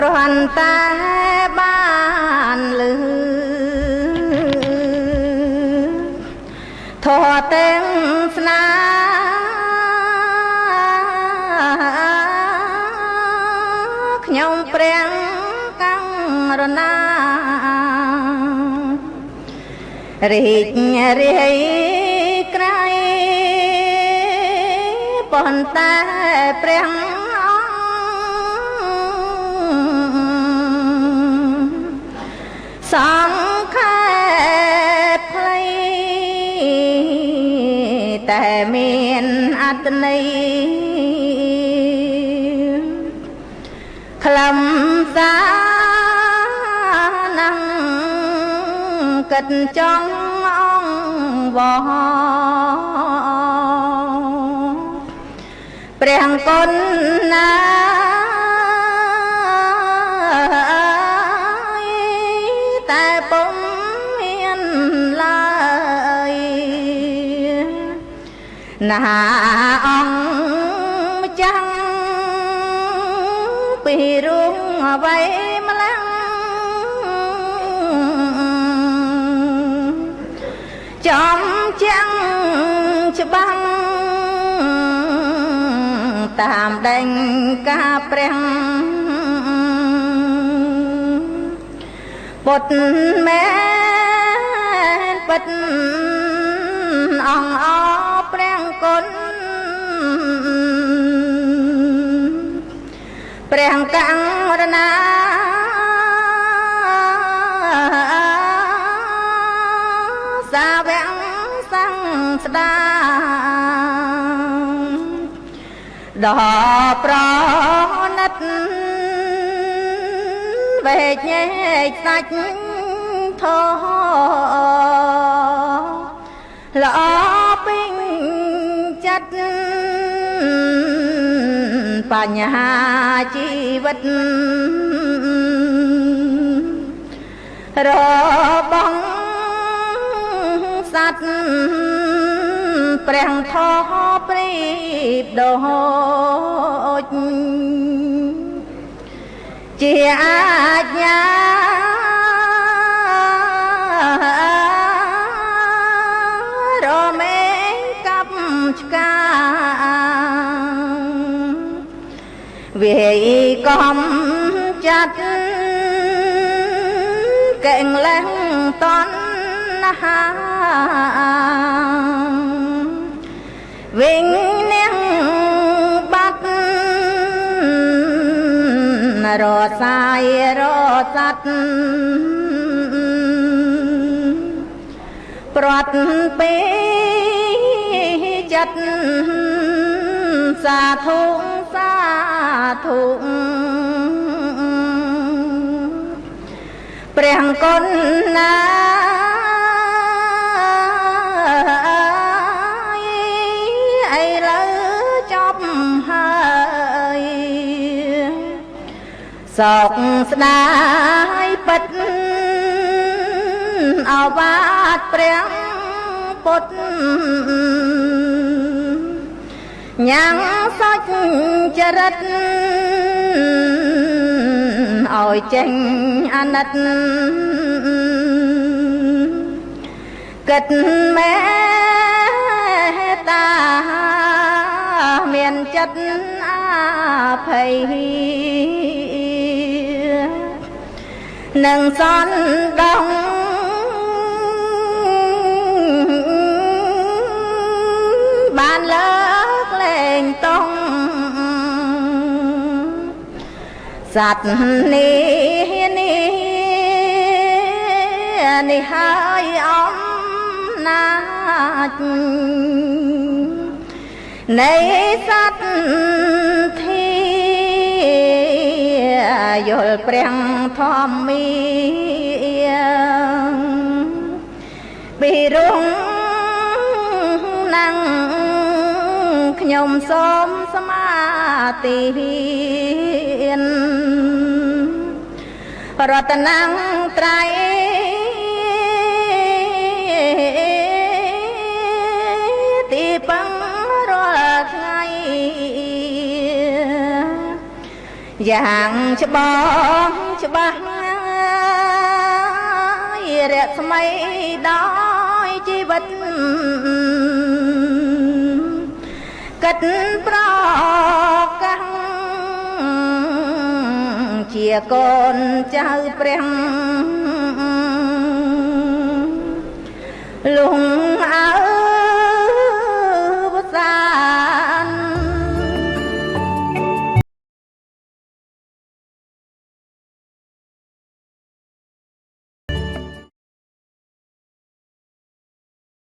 គ្រាន់តែបានលឺធម៌ទាំងស្នាខ្ញុំព្រះកាំងរណារីករាយក្រៃប៉ុន្តែព្រះសង្ខេបផ្លៃតែមានអត្តន័យខ្លឹមសារនឹងគិតចង់អង្វរព្រះគុណណាតែពុំមានឡើយណាអង្គម្ចាស់ពីរួងអ្វីម្ល៉េះចំចាំងច្បាំងតាមដេញការព្រះពុតមែនពិតអង្គអព្រះគុណព្រះកាំងរណាសាវកសង្ស្ដាដល់ប្រណិតវេកញែកសាច់ធោល្អពេញចិត្តបញ្ហាជីវិតរបស់សត្វព្រះធម៌ព្រៀបដូចជាអាជ្ញារមែងកັບឆ្កាវាយកំចាត់កែងលែងតណ្ហាវិញនាងបាត់រសាយរស័តប្រត់ពេចិត្តសាធុសាធុព្រះគុណណាឥឡូវចប់ហើយសោកស្ដាយពិតអវាទព្រះពុទ្ធញ៉ាំងសាច់ចរិតឲ្យចេញអាណិតគិតមេត្តាមានចិត្តអភ័យនឹងសន្ដងបានលើកលែងតងសត្វនេះហើយអំណាចនៃសត្វធាយល់ព្រះធម្មីពីរុងណាំងខ្ញុំសូមសមាទិរតនត្រ័យទីពឹងរាល់ថ្ងៃ យ៉ាងច្បាស់ច្បាស់រស្មីដោយជីវិតកិតប្រកាំងជាកូនចៅព្រះលងអើ